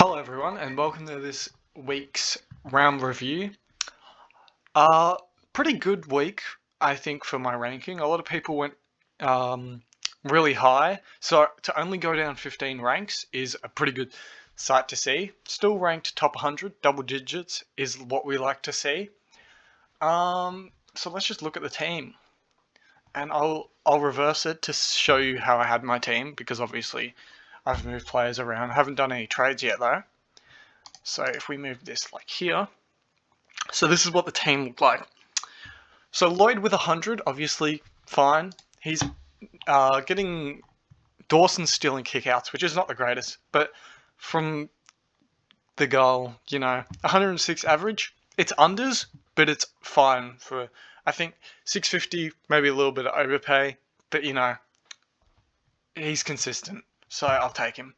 Hello everyone and welcome to this week's round review. Pretty good week, I think, for my ranking. A lot of people went really high, so to only go down 15 ranks is a pretty good sight to see. Still ranked top 100, double digits is what we like to see. So let's just look at the team, and I'll reverse it to show you how I had my team, because obviously I've moved players around. I haven't done any trades yet though. So if we move this like here, so this is what the team looked like. So Lloyd with 100, obviously fine. He's getting Dawson stealing kickouts, which is not the greatest, but from the goal, 106 average. It's unders, but it's fine for, I think, 650, maybe a little bit of overpay, but he's consistent, so I'll take him.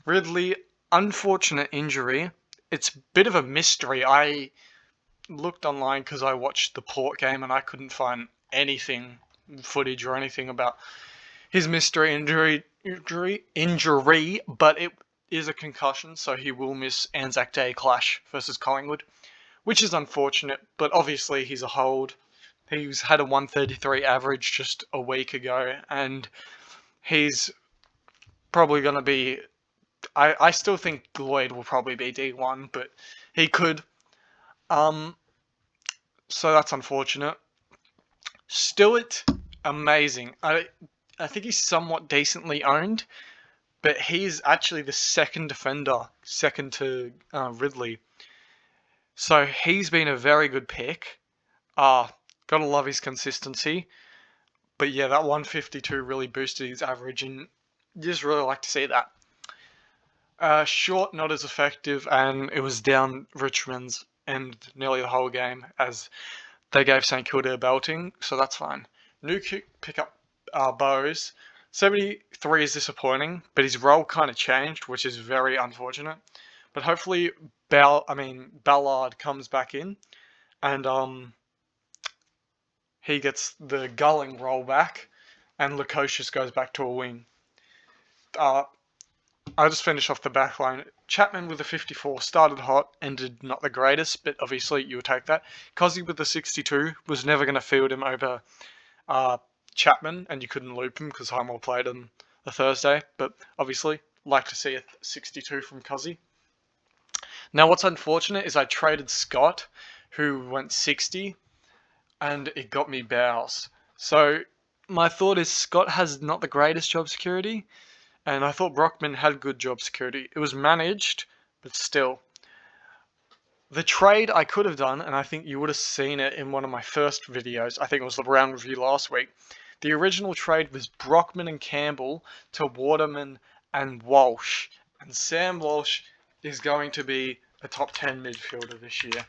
Ridley, unfortunate injury. It's a bit of a mystery. I looked online because I watched the Port game and I couldn't find anything, footage or anything about his mystery injury, but it is a concussion, so he will miss Anzac Day clash versus Collingwood, which is unfortunate, but obviously he's a hold. He's had a 133 average just a week ago, and he's probably going to be... I still think Lloyd will probably be D1, but he could. So that's unfortunate. Stewart, amazing. I think he's somewhat decently owned, but he's actually the second defender, second to Ridley. So he's been a very good pick. Gotta love his consistency. But yeah, that 152 really boosted his average, and you just really like to see that. Short, not as effective, and it was down Richmond's end nearly the whole game as they gave St Kilda a belting, so that's fine. New pick up Bowes. 73 is disappointing, but his role kind of changed, which is very unfortunate. But hopefully Ballard comes back in, and he gets the gulling role back, and Lukosius goes back to a wing. I'll just finish off the back line. Chapman with a 54 started hot, ended not the greatest, but obviously you would take that. Cozzy with the 62 was never going to field him over Chapman, and you couldn't loop him because Highmore played on the Thursday, but obviously like to see a 62 from Cozzy. Now what's unfortunate is I traded Scott, who went 60, and it got me Bowes. So my thought is Scott has not the greatest job security, and I thought Brockman had good job security. It was managed, but still. The trade I could have done, and I think you would have seen it in one of my first videos, I think it was the round review last week. The original trade was Brockman and Campbell to Waterman and Walsh. And Sam Walsh is going to be a top 10 midfielder this year.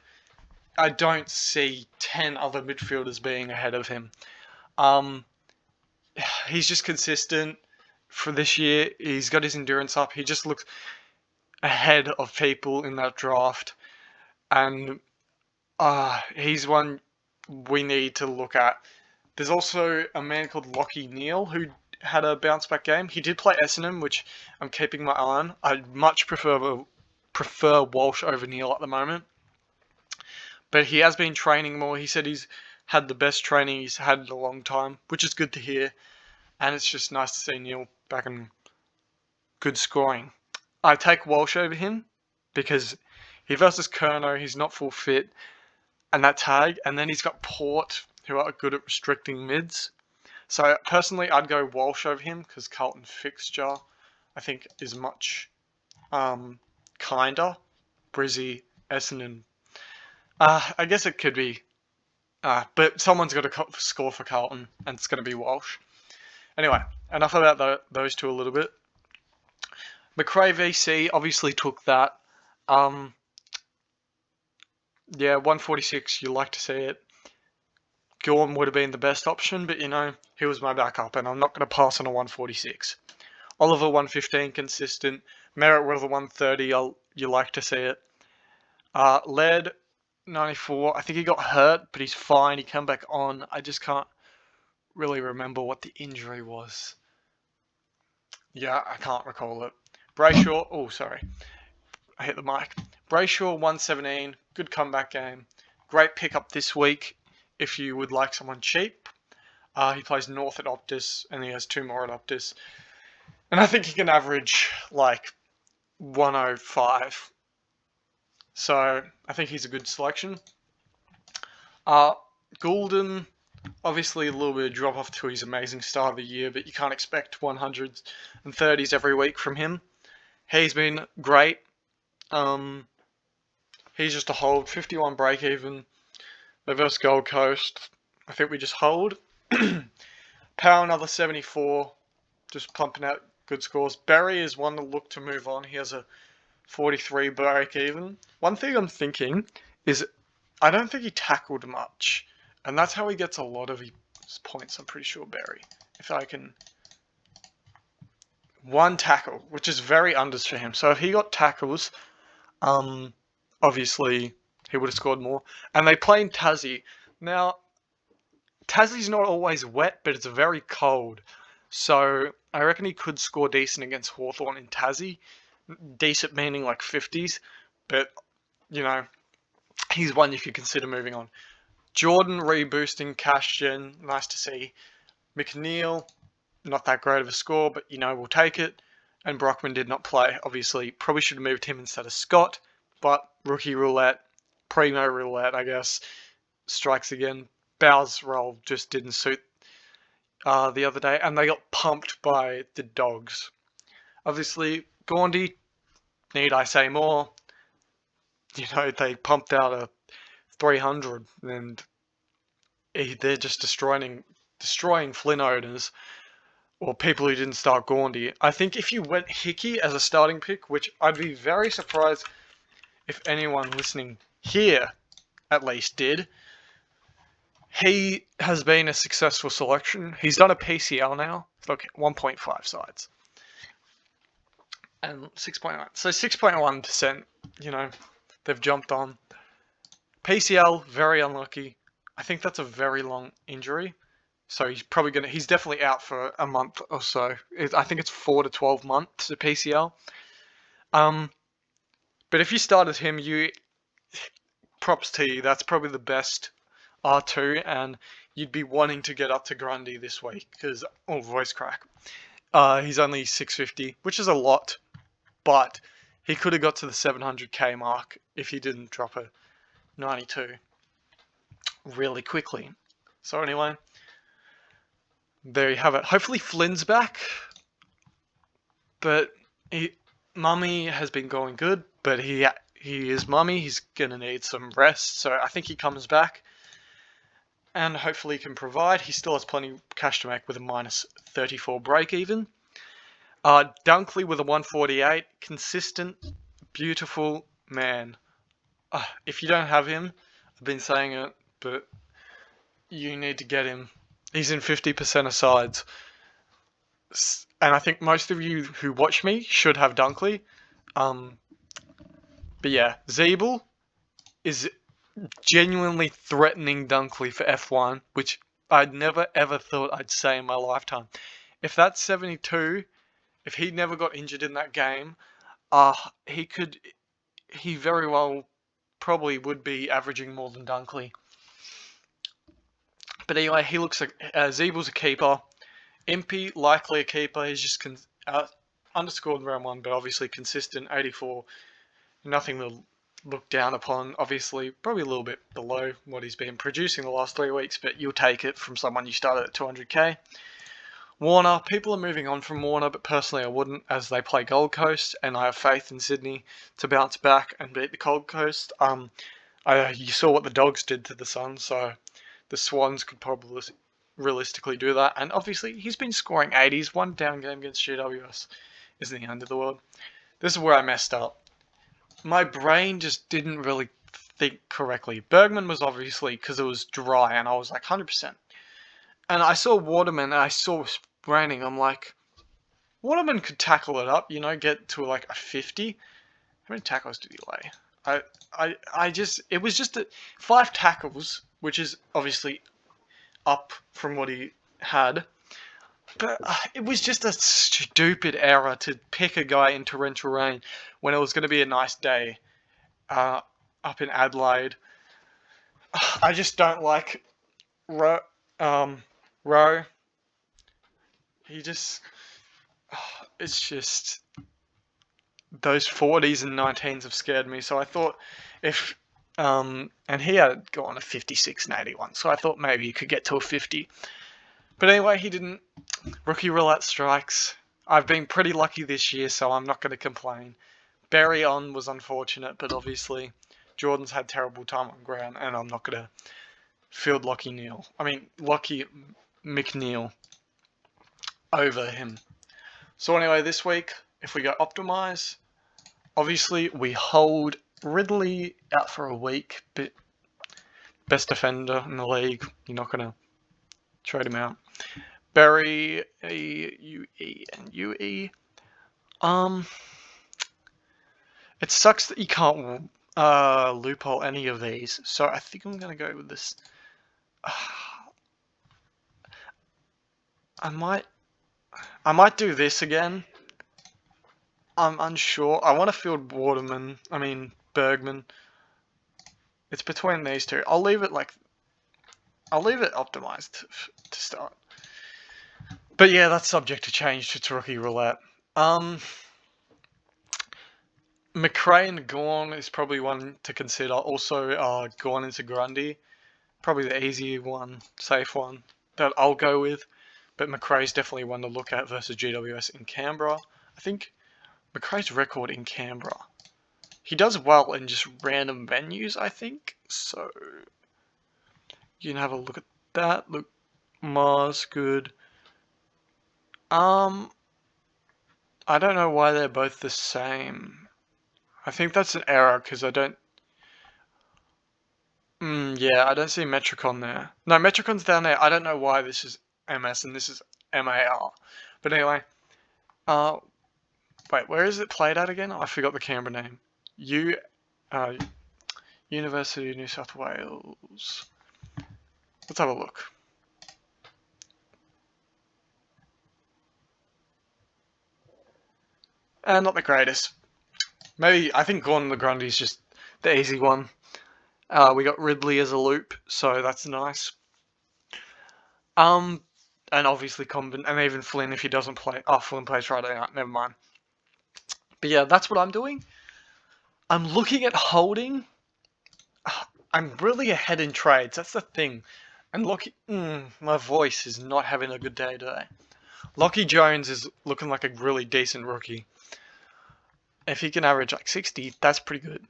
I don't see 10 other midfielders being ahead of him. He's just consistent. For this year, he's got his endurance up. He just looks ahead of people in that draft, and he's one we need to look at. There's also a man called Lockie Neal who had a bounce back game. He did play Essendon, which I'm keeping my eye on. I'd much prefer Walsh over Neal at the moment, but he has been training more. He said he's had the best training he's had in a long time, which is good to hear. And it's just nice to see Neal back in good scoring. I take Walsh over him because he versus Kerno, he's not full fit, and that tag, and then he's got Port, who are good at restricting mids. So personally, I'd go Walsh over him because Carlton fixture, I think, is much kinder. Brizzy, Essendon. I guess it could be, but someone's got to score for Carlton, and it's going to be Walsh. Anyway, enough about those two a little bit. McRae VC obviously took that. Yeah, 146, you like to see it. Gorm would have been the best option, but he was my backup, and I'm not going to pass on a 146. Oliver 115, consistent. Merritt with a 130, you like to see it. Led 94, I think he got hurt, but he's fine. He came back on. I just can't really remember what the injury was. Yeah, I can't recall it. Brayshaw, I hit the mic. Brayshaw 117, good comeback game. Great pickup this week if you would like someone cheap. He plays North at Optus, and he has 2 more at Optus. And I think he can average like 105. So I think he's a good selection. Goulden, obviously a little bit of drop off to his amazing start of the year, but you can't expect 100s and 30s every week from him. He's been great. He's just a hold, 51 break even. They're versus Gold Coast. I think we just hold. Power another 74, just pumping out good scores. Berry is one to look to move on. He has a 43 break even. One thing I'm thinking is I don't think he tackled much, and that's how he gets a lot of his points. I'm pretty sure Berry. If I can, 1 tackle, which is very unders for him. So if he got tackles, obviously he would have scored more. And they play in Tassie. Now, Tassie's not always wet, but it's very cold. So I reckon he could score decent against Hawthorn in Tassie. Decent meaning like 50s. But, you know, he's one you could consider moving on. Jordan reboosting cash gen. Nice to see. McNeil, not that great of a score, but, you know, we'll take it. And Brockman did not play. Obviously, probably should have moved him instead of Scott. But rookie roulette, primo roulette, I guess, strikes again. Bow's role just didn't suit the other day, and they got pumped by the Dogs. Obviously, Gaundy, need I say more? You know, they pumped out a 300, and they're just destroying Flynn owners, or people who didn't start Gaundy. I think if you went Hickey as a starting pick, which I'd be very surprised if anyone listening here at least did, he has been a successful selection. He's done a PCL now. Look, 1.5 sides. And 6.1. So 6.1%, you know, they've jumped on. PCL, very unlucky. I think that's a very long injury. So he's definitely out for a month or so. I think it's 4 to 12 months at PCL. But if you started him, props to you. That's probably the best R2, and you'd be wanting to get up to Grundy this week because voice crack. He's only 650, which is a lot, but he could have got to the 700k mark if he didn't drop a 92 really quickly. So anyway, there you have it. Hopefully Flynn's back, but Mummy has been going good, but he is Mummy. He's gonna need some rest, so I think he comes back. And hopefully he can provide. He still has plenty of cash to make with a minus 34 break even. Dunkley with a 148. Consistent, beautiful man. If you don't have him, I've been saying it, but you need to get him. He's in 50% of sides. And I think most of you who watch me should have Dunkley. But yeah, Zeeble is genuinely threatening Dunkley for F1, which I'd never ever thought I'd say in my lifetime. If that's 72, if he never got injured in that game, he very well probably would be averaging more than Dunkley. But anyway, he looks like Zeeble's a keeper. Impey, likely a keeper. He's just underscored in round 1, but obviously consistent, 84. Nothing to look down upon, obviously, probably a little bit below what he's been producing the last 3 weeks, but you'll take it from someone you started at 200k. Warner, people are moving on from Warner, but personally I wouldn't, as they play Gold Coast, and I have faith in Sydney to bounce back and beat the Gold Coast. You saw what the Dogs did to the Suns, so the Swans could probably realistically do that, and obviously he's been scoring 80s. One down game against GWS isn't the end of the world. This is where I messed up. My brain just didn't really think correctly. Bergman was obviously, because it was dry, and I was like 100%. And I saw Waterman, and I saw it was raining. I'm like, Waterman could tackle it up, you know, get to like a 50. How many tackles did he lay? It was just 5 tackles, which is obviously up from what he had. But it was just a stupid error to pick a guy in torrential rain when it was going to be a nice day up in Adelaide. I just don't like Rowe. Rowe. He just. It's just. Those 40s and 19s have scared me. So I thought if. And he had gone a 56 and 81. So I thought maybe he could get to a 50. But anyway, he didn't. Rookie roulette strikes. I've been pretty lucky this year, so I'm not going to complain. Barry on was unfortunate, but obviously Jordan's had terrible time on ground, and I'm not going to field Lockie McNeil over him. So anyway, this week, if we go optimize, obviously we hold Ridley out for a week, but best defender in the league. You're not going to trade him out. Barry, UE, and UE. It sucks that you can't loophole any of these, so I think I'm gonna go with this. I might do this again. I'm unsure. I want to field Bergman. It's between these two. I'll leave it optimized to start. But yeah, that's subject to change to rookie roulette. McRae and Gorn is probably one to consider. Also, Gorn into Grundy. Probably the easy one, safe one that I'll go with. But McRae's definitely one to look at versus GWS in Canberra. I think McRae's record in Canberra. He does well in just random venues, I think. So, you can have a look at that. Look, Mars, good. I don't know why they're both the same. I think that's an error because I don't. Yeah, I don't see Metricon there. No, Metricon's down there. I don't know why this is MS and this is MAR. But anyway, wait, where is it played at again? I forgot the Canberra name. University of New South Wales. Let's have a look. Not the greatest. Maybe, I think Gordon LeGrundy is just the easy one. We got Ridley as a loop, so that's nice. And obviously Combin, and even Flynn if he doesn't play. Oh, Flynn plays Friday night, never mind. But yeah, that's what I'm doing. I'm looking at holding. I'm really ahead in trades, that's the thing. And my voice is not having a good day today. Lockie Jones is looking like a really decent rookie. If he can average like 60, that's pretty good.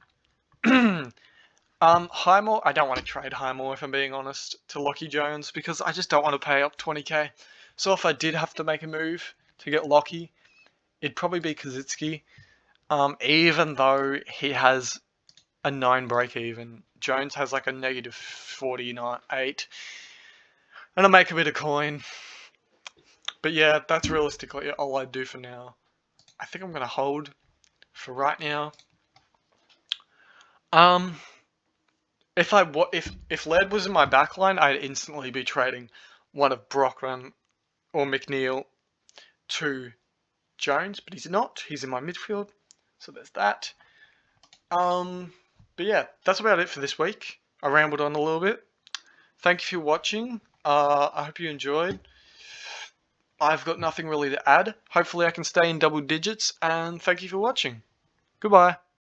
Highmore, I don't want to trade Highmore if I'm being honest to Lockie Jones because I just don't want to pay up 20k. So if I did have to make a move to get Lockie, it'd probably be Kaczynski. Even though he has a 9 break even, Jones has like a negative 48, and I make a bit of coin. But yeah, that's realistically all I do for now. I think I'm gonna hold for right now. If Led was in my backline, I'd instantly be trading one of Brockman or McNeil to Jones, but he's not. He's in my midfield, so there's that. But yeah, that's about it for this week. I rambled on a little bit. Thank you for watching. I hope you enjoyed. I've got nothing really to add. Hopefully I can stay in double digits, and thank you for watching. Goodbye.